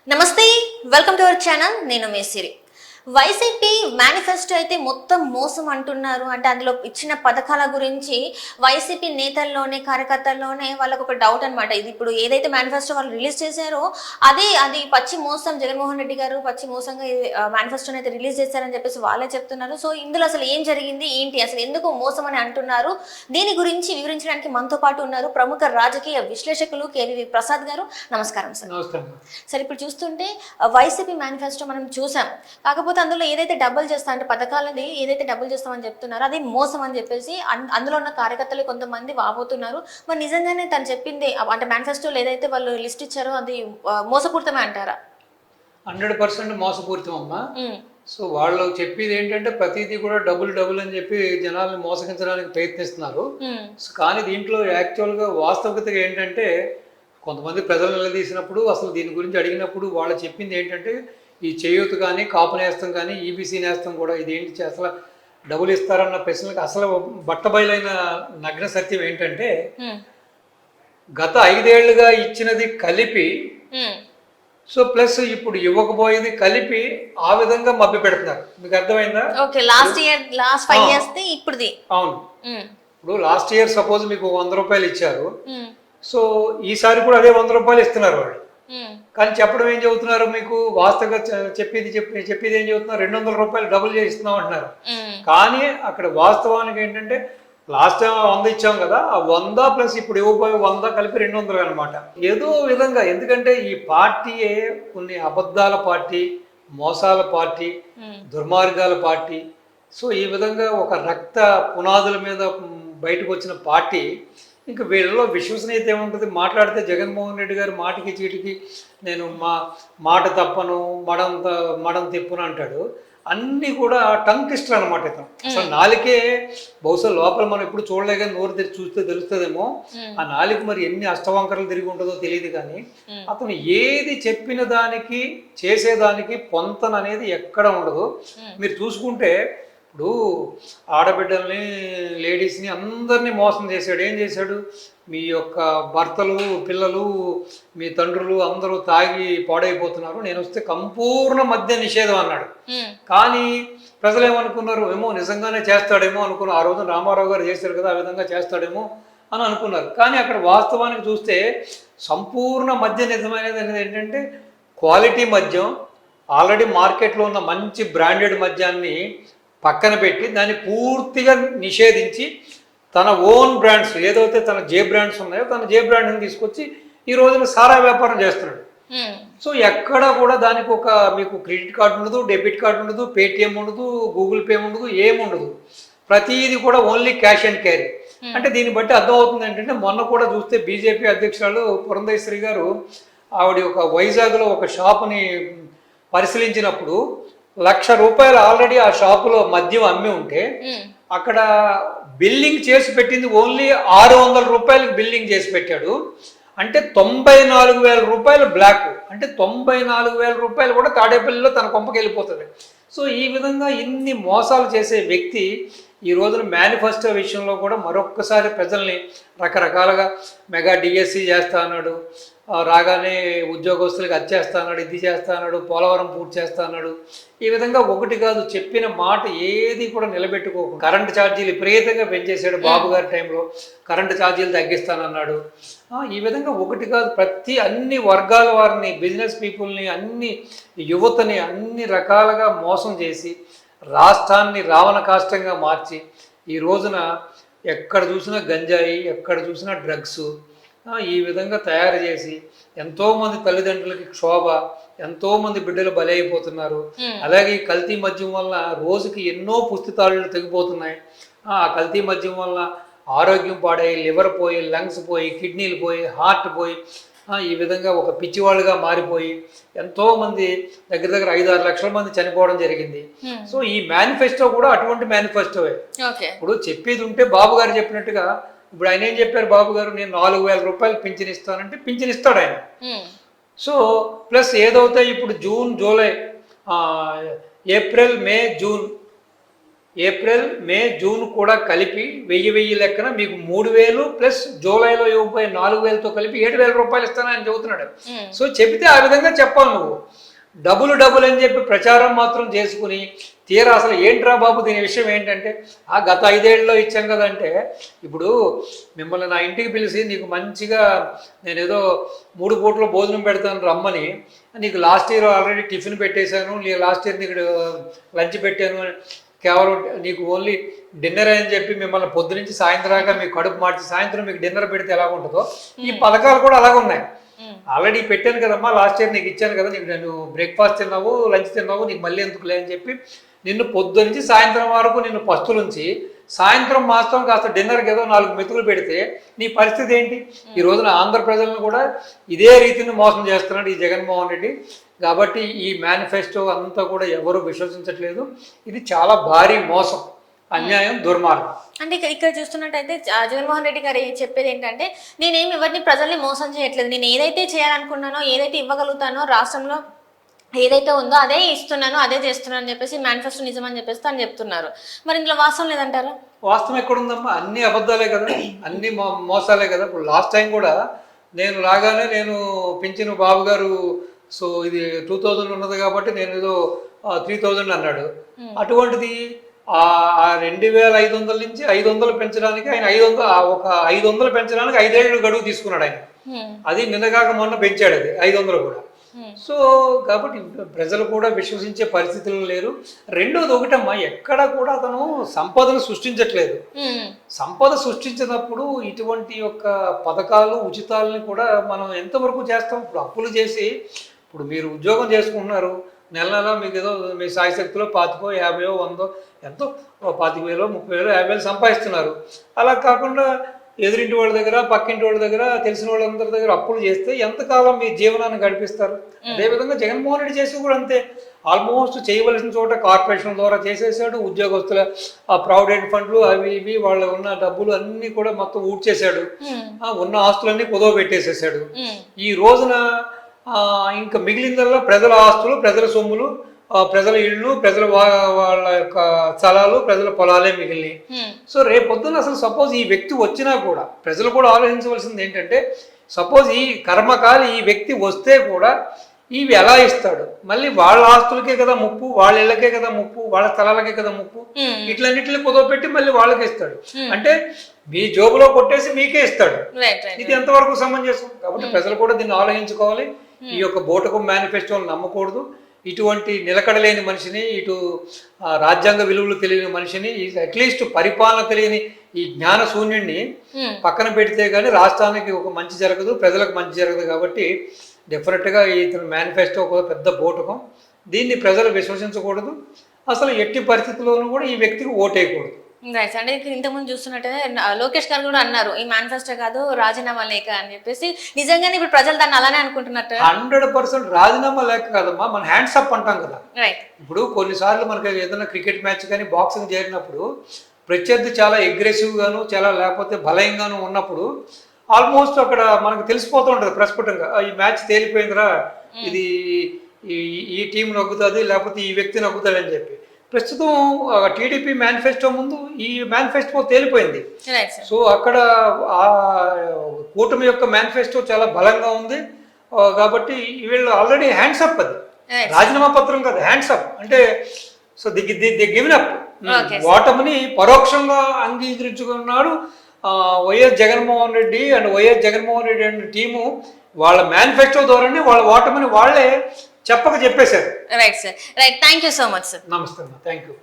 నమస్తే, welcome to our channel. నేను మేసిరి. YCP manifesto అయితే మొత్తం మోసం అంటున్నారు. అంటే అందులో ఇచ్చిన పథకాల గురించి వైసీపీ నేతల్లోనే కార్యకర్తల్లోనే వాళ్ళకు ఒక డౌట్ అనమాట. ఇది ఇప్పుడు ఏదైతే మేనిఫెస్టో వాళ్ళు రిలీజ్ చేశారో అది పచ్చి మోసం. జగన్మోహన్ రెడ్డి గారు పచ్చి మోసంగా మేనిఫెస్టోని అయితే రిలీజ్ చేశారని చెప్పేసి వాళ్ళే చెప్తున్నారు. సో ఇందులో అసలు ఏం జరిగింది ఏంటి, అసలు ఎందుకు మోసం అని అంటున్నారు, దీని గురించి వివరించడానికి మనతో పాటు ఉన్నారు ప్రముఖ రాజకీయ విశ్లేషకులు కేవీవి ప్రసాద్ గారు. నమస్కారం సార్. సార్, ఇప్పుడు చూస్తుంటే వైసీపీ మేనిఫెస్టో మనం చూసాం. కాకపోతే అందులో ఏదైతే డబ్బులు చేస్తా అంటే పథకాలని ఏదైతే డబ్బులు చేస్తామని చెప్తున్నారో అది మోసం అని చెప్పేసి అందులో ఉన్న కార్యకర్తలు కొంతమంది వాపోతున్నారు. మరి నిజంగానే తను చెప్పింది అంటే మేనిఫెస్టోలో ఏదైతే వాళ్ళు లిస్ట్ ఇచ్చారో అది మోసపూరితమే అంటారా? 100% మోసపూరితం అమ్మా. సో వాళ్ళు చెప్పేది ఏంటంటే ప్రతిదీ కూడా డబుల్ అని చెప్పి జనాల్ని మోసగించడానికి ప్రయత్నిస్తున్నారు. కానీ దీంట్లో యాక్చువల్గా వాస్తవికత ఏంటంటే కొంతమంది ప్రజలు నిలదీసినప్పుడు అసలు దీని గురించి అడిగినప్పుడు వాళ్ళు చెప్పింది ఏంటంటే ఈ చేయూత కానీ కాపు నేస్తం కానీ ఈబీసీ నేస్తం కూడా ఇదేంటి అసలు డబ్బులు ఇస్తారన్న ప్రశ్నలకు అసలు బట్టబయలైన నగ్న సత్యం ఏంటంటే గత 5 ఏళ్లుగా ఇచ్చినది కలిపి సో ప్లస్ ఇప్పుడు ఇవ్వకపోయేది కలిపి ఆ విధంగా మభ్య పెడుతున్నారు. మీకు అర్థమైందా? అవును. ఇప్పుడు లాస్ట్ ఇయర్ సపోజ్ మీకు 100 రూపాయలు ఇచ్చారు. సో ఈసారి కూడా అదే 100 రూపాయలు ఇస్తున్నారు వాళ్ళు. కానీ చెప్పడం ఏం చెబుతున్నారు, మీకు వాస్తవంగా చెప్పేది ఏం చెబుతున్నారు, 200 రూపాయలు డబుల్ చేస్తున్నాం అంటున్నారు. కానీ అక్కడ వాస్తవానికి ఏంటంటే లాస్ట్ టైం 100 ఇచ్చాం కదా, ఆ 100 ప్లస్ ఇప్పుడు ఇవ్వబోయే 100 కలిపి 200 అనమాట. ఏదో విధంగా ఎందుకంటే ఈ పార్టీయే కొన్ని అబద్ధాల పార్టీ, మోసాల పార్టీ, దుర్మార్గాల పార్టీ. సో ఈ విధంగా ఒక రక్త పునాదుల మీద బయటకు వచ్చిన పార్టీ. ఇంకా వీళ్ళలో విశ్వసనీయత ఏముంటుంది? మాట్లాడితే జగన్మోహన్ రెడ్డి గారు మాటికి చీటికి నేను మాట తప్పను, మడం తిప్పును అంటాడు. అన్నీ కూడా టంగ్ ట్విస్టర్ అనమాట. ఇతను అసలు నాలుకే బహుశా లోపల మనం ఎప్పుడు చూడలే కానీ నోరు తెరిచి చూస్తే తెలుస్తుందేమో. ఆ నాలుగు మరి ఎన్ని అష్టవంకరలు తిరిగి ఉంటుందో తెలియదు. కానీ అతను ఏది చెప్పిన దానికి చేసేదానికి పొంతన అనేది ఎక్కడ ఉండదు. మీరు చూసుకుంటే ఇప్పుడు ఆడబిడ్డల్ని, లేడీస్ని అందరినీ మోసం చేశాడు. ఏం చేశాడు? మీ యొక్క భర్తలు, పిల్లలు, మీ తండ్రులు అందరూ తాగి పాడైపోతున్నారు, నేను వస్తే సంపూర్ణ మద్య నిషేధం అన్నాడు. కానీ ప్రజలు ఏమనుకున్నారు, ఏమో నిజంగానే చేస్తాడేమో అనుకున్నారు. ఆ రోజు రామారావు గారు చేశారు కదా, ఆ విధంగా చేస్తాడేమో అని అనుకున్నారు. కానీ అక్కడ వాస్తవానికి చూస్తే సంపూర్ణ మద్య నిజమైనది అనేది ఏంటంటే క్వాలిటీ మద్యం, ఆల్రెడీ మార్కెట్లో ఉన్న మంచి బ్రాండెడ్ మద్యాన్ని పక్కన పెట్టి దాన్ని పూర్తిగా నిషేధించి తన ఓన్ బ్రాండ్స్ ఏదైతే తన జే బ్రాండ్స్ ఉన్నాయో తన జే బ్రాండ్ని తీసుకొచ్చి ఈ రోజున సారా వ్యాపారం చేస్తున్నాడు. సో ఎక్కడ కూడా దానికి ఒక మీకు క్రెడిట్ కార్డు ఉండదు, డెబిట్ కార్డు ఉండదు, పేటిఎం ఉండదు, గూగుల్ పే ఉండదు, ఏముండదు. ప్రతిదీ కూడా ఓన్లీ క్యాష్ అండ్ క్యారీ. అంటే దీన్ని బట్టి అర్థమవుతుంది ఏంటంటే మొన్న కూడా చూస్తే బీజేపీ అధ్యక్షురాలు పురంధేశ్వరి గారు ఆవిడ ఒక వైజాగ్లో ఒక షాపుని పరిశీలించినప్పుడు 1,00,000 రూపాయలు ఆల్రెడీ ఆ షాపులో మద్యం అమ్మి ఉంటే అక్కడ బిల్లింగ్ చేసి పెట్టింది ఓన్లీ 600 రూపాయలకి బిల్లింగ్ చేసి పెట్టాడు. అంటే 94,000 రూపాయలు బ్లాక్. అంటే 94,000 రూపాయలు కూడా తాడేపల్లిలో తన కొంపకి వెళ్ళిపోతుంది. సో ఈ విధంగా ఇన్ని మోసాలు చేసే వ్యక్తి ఈ రోజున మేనిఫెస్టో విషయంలో కూడా మరొక్కసారి ప్రజల్ని రకరకాలుగా మెగా డిఎస్సి చేస్తా అన్నాడు, రాగానే ఉద్యోగస్తులకి అది చేస్తా అన్నాడు, ఇది చేస్తా అన్నాడు, పోలవరం పూర్తి చేస్తా అన్నాడు. ఈ విధంగా ఒకటి కాదు, చెప్పిన మాట ఏది కూడా నిలబెట్టుకోకుండా కరెంటు ఛార్జీలు విపరీతంగా పెంచేశాడు. బాబు గారి టైంలో కరెంటు ఛార్జీలు తగ్గిస్తానన్నాడు. ఈ విధంగా ఒకటి కాదు, అన్ని వర్గాల వారిని, బిజినెస్ పీపుల్ని, అన్ని యువతని అన్ని రకాలుగా మోసం చేసి రాష్ట్రాన్ని రావణ కాష్టంగా మార్చి ఈ రోజున ఎక్కడ చూసినా గంజాయి, ఎక్కడ చూసినా డ్రగ్స్, ఈ విధంగా తయారు చేసి ఎంతోమంది తల్లిదండ్రులకి క్షోభ, ఎంతోమంది బిడ్డలు బలైపోతున్నారు. అలాగే ఈ కల్తీ మద్యం వల్ల రోజుకి ఎన్నో పుస్తకాలు తెగిపోతున్నాయి. ఆ కల్తీ మద్యం వల్ల ఆరోగ్యం పాడై, లివర్ పోయి, లంగ్స్ పోయి, కిడ్నీలు పోయి, హార్ట్ పోయి, ఈ విధంగా ఒక పిచ్చివాళ్ళుగా మారిపోయి ఎంతోమంది దగ్గర 5-6 లక్షల మంది చనిపోవడం జరిగింది. సో ఈ మేనిఫెస్టో కూడా అటువంటి మేనిఫెస్టోవే. ఇప్పుడు చెప్పేది ఉంటే బాబు గారు చెప్పినట్టుగా ఇప్పుడు ఆయన ఏం చెప్పారు, బాబు గారు నేను 4,000 రూపాయలు పింఛన్ ఇస్తానంటే పింఛన్ ఇస్తాడు ఆయన. సో ప్లస్ ఏదవుతాయి ఇప్పుడు జూన్, జూలై, ఏప్రిల్, మే, జూన్ ఏప్రిల్ మే జూన్ కూడా కలిపి 1000 లెక్కన మీకు 3000 ప్లస్ జూలైలో ఇవ్వబోయే 4000తో కలిపి 7000 రూపాయలు ఇస్తానని చెబుతున్నాడు. సో చెబితే ఆ విధంగా చెప్పాలి నువ్వు. డబుల్ అని చెప్పి ప్రచారం మాత్రం చేసుకుని తీరా అసలు ఏంట్రా బాబు దీని విషయం ఏంటంటే గత 5 ఏళ్ళలో ఇచ్చాం కదంటే, ఇప్పుడు మిమ్మల్ని నా ఇంటికి పిలిచి నీకు మంచిగా నేను ఏదో 3 పూటలు భోజనం పెడతాను రమ్మని, నీకు లాస్ట్ ఇయర్ ఆల్రెడీ టిఫిన్ పెట్టేశాను, లాస్ట్ ఇయర్ నీకు లంచ్ పెట్టాను, కేవలం నీకు ఓన్లీ డిన్నర్ అని చెప్పి మిమ్మల్ని పొద్దు నుంచి సాయంత్రం దాకా మీకు కడుపు మార్చి సాయంత్రం మీకు డిన్నర్ పెడితే ఎలా ఉంటుందో ఈ పథకాలు కూడా అలాగే ఉన్నాయి. ఆల్రెడీ పెట్టాను కదమ్మా, లాస్ట్ ఇయర్ నీకు ఇచ్చాను కదా, నీకు నేను బ్రేక్ఫాస్ట్ తిన్నావు, లంచ్ తిన్నావు, నీకు మళ్ళీ ఎందుకులే అని చెప్పి నిన్ను పొద్దు నుంచి సాయంత్రం వరకు నిన్ను పస్తులుంచి సాయంత్రం మాత్రం కాస్త డిన్నర్కి ఏదో 4 మెతుకులు పెడితే నీ పరిస్థితి ఏంటి? ఈ రోజున ఆంధ్ర ప్రజలను కూడా ఇదే రీతిని మోసం చేస్తున్నాడు ఈ జగన్మోహన్ రెడ్డి. కాబట్టి ఈ మేనిఫెస్టో అంతా కూడా ఎవరు విశ్వసించట్లేదు. ఇది చాలా భారీ మోసం, అన్యాయం, దుర్మార్గం. అంటే ఇక్కడ చూస్తున్నట్టయితే జగన్మోహన్ రెడ్డి గారు చెప్పేది ఏంటంటే, నేనేమి ఎవరిని ప్రజల్ని మోసం చేయట్లేదు, నేను ఏదైతే చేయాలనుకున్నానో ఏదైతే ఇవ్వగలుగుతానో రాష్ట్రంలో ఏదైతే ఉందో అదే ఇస్తున్నాను, అదే చేస్తున్నాను అని చెప్పేసి మేనిఫెస్టో నిజమని చెప్పేసి తను చెప్తున్నారు. మరి ఇందులో వాస్తవం లేదంటారా? వాస్తవం ఎక్కడుందమ్మా? అన్ని అబద్ధాలే కదా, అన్ని మోసాలే కదా. ఇప్పుడు లాస్ట్ టైం కూడా నేను రాగానే నేను పింఛను బాబు గారు సో ఇది 2000 ఉన్నది కాబట్టి నేను ఏదో 3000 అన్నాడు. అటువంటిది 2500 నుంచి 500 పెంచడానికి ఆయన 500 పెంచడానికి 5 ఏళ్ళు గడువు తీసుకున్నాడు ఆయన. అది నిన్నగాక మొన్న పెంచాడు, అది 500 కూడా. సో కాబట్టి ప్రజలు కూడా విశ్వసించే పరిస్థితులు లేరు. రెండోది ఒకటమ్మా, ఎక్కడ కూడా అతను సంపదను సృష్టించట్లేదు. సంపద సృష్టించినప్పుడు ఇటువంటి యొక్క పథకాలు ఉచితాలని కూడా మనం ఎంతవరకు చేస్తాం? ఇప్పుడు అప్పులు చేసి, ఇప్పుడు మీరు ఉద్యోగం చేసుకుంటున్నారు, నెల నెల మీకు ఏదో మీ సాయశక్తిలో 25, 50, 100 ఎంతో 25,000, 30,000, 50,000 సంపాదిస్తున్నారు. అలా కాకుండా ఎదురింటి వాళ్ళ దగ్గర, పక్కింటి వాళ్ళ దగ్గర, తెలిసిన వాళ్ళందరి దగ్గర అప్పులు చేస్తే ఎంతకాలం మీ జీవనాన్ని గడిపిస్తారు? అదేవిధంగా జగన్మోహన్ రెడ్డి చేసి కూడా అంతే. ఆల్మోస్ట్ చేయవలసిన చోట కార్పొరేషన్ ద్వారా చేసేసాడు. ఉద్యోగస్తుల ప్రావిడెంట్ ఫండ్లు అవి ఇవి వాళ్ళ ఉన్న డబ్బులు అన్ని కూడా మొత్తం ఊడ్చేశాడు. ఉన్న ఆస్తులన్నీ కుదవ పెట్టేసేసాడు. ఈ రోజున ఇంకా మిగిలిందల్లా ప్రజల ఆస్తులు, ప్రజల సొమ్ములు, ప్రజల ఇళ్ళు, ప్రజల వాళ్ళ యొక్క స్థలాలు, ప్రజల పొలాలే మిగిలినాయి. సో రేపొద్దున అసలు సపోజ్ ఈ వ్యక్తి వచ్చినా కూడా ప్రజలు కూడా ఆలోచించవలసింది ఏంటంటే, సపోజ్ ఈ కర్మకాలి ఈ వ్యక్తి వస్తే కూడా ఇవి ఎలా ఇస్తాడు? మళ్ళీ వాళ్ళ ఆస్తులకే కదా ముప్పు, వాళ్ళ ఇళ్ళకే కదా ముప్పు, వాళ్ళ స్థలాలకే కదా ముప్పు. ఇట్లన్నిటిని కుదవపెట్టి మళ్ళీ వాళ్ళకే ఇస్తాడు. అంటే మీ జోబులో కొట్టేసి మీకే ఇస్తాడు. ఇది ఎంతవరకు సమంజసం? కాబట్టి ప్రజలు కూడా దీన్ని ఆలోచించుకోవాలి. ఈ యొక్క బోటకం మేనిఫెస్టోని నమ్మకూడదు. ఇటువంటి నిలకడలేని మనిషిని, ఇటు రాజ్యాంగ విలువలు తెలియని మనిషిని, అట్లీస్ట్ పరిపాలన తెలియని ఈ జ్ఞాన శూన్యుడిని పక్కన పెడితే కానీ రాష్ట్రానికి ఒక మంచి జరగదు, ప్రజలకు మంచి జరగదు. కాబట్టి డెఫినెట్గా ఇతను మేనిఫెస్టో ఒక పెద్ద బోటకం. దీన్ని ప్రజలు విశ్వసించకూడదు. అసలు ఎట్టి పరిస్థితుల్లోనూ కూడా ఈ వ్యక్తికి ఓటేయకూడదు. రైట్. అంటే ఇంతకుముందు చూస్తున్నట్టే లోకేష్ గారు కూడా అన్నారు, ఈ మేనిఫెస్టో కాదు రాజీనామా లేఖ అని చెప్పేసి. నిజంగానే ఇప్పుడు ప్రజలు దాన్ని అలానే అనుకుంటున్నట్టు? 100% రాజీనామా లేఖ కాదమ్మా, మన హ్యాండ్స్ అప్ అంటాం కదా. ఇప్పుడు కొన్నిసార్లు మనకి ఏదైనా క్రికెట్ మ్యాచ్ కానీ బాక్సింగ్ చేరినప్పుడు ప్రత్యర్థి చాలా అగ్రెసివ్ గాను, చాలా లేకపోతే బలంగాను ఉన్నప్పుడు ఆల్మోస్ట్ అక్కడ మనకు తెలిసిపోతూ ఉంటుంది ప్రస్ఫుటంగా, ఈ మ్యాచ్ తేలిపోయిందిరా, ఇది ఈ టీం నగ్గుతుంది లేకపోతే ఈ వ్యక్తి నగ్గుతాడు అని చెప్పి. ప్రస్తుతం టీడీపీ మేనిఫెస్టో ముందు ఈ మేనిఫెస్టో తేలిపోయింది. సో అక్కడ ఆ కూటమి యొక్క మేనిఫెస్టో చాలా బలంగా ఉంది. కాబట్టి వీళ్ళు ఆల్రెడీ హ్యాండ్స్ అప్, అది రాజీనామా పత్రం కాదు, హ్యాండ్స్ అప్ అంటే. సో ది గివెన్ అప్, ఓటమిని పరోక్షంగా అంగీకరించుకున్నాడు YS Jaganmohan Reddy and team. వాళ్ళ మేనిఫెస్టో ద్వారానే వాళ్ళ ఓటమిని వాళ్ళే చెప్పేశారు. Right sir, right. Thank you so much sir. నమస్తే అమ్మా, థ్యాంక్ యూ.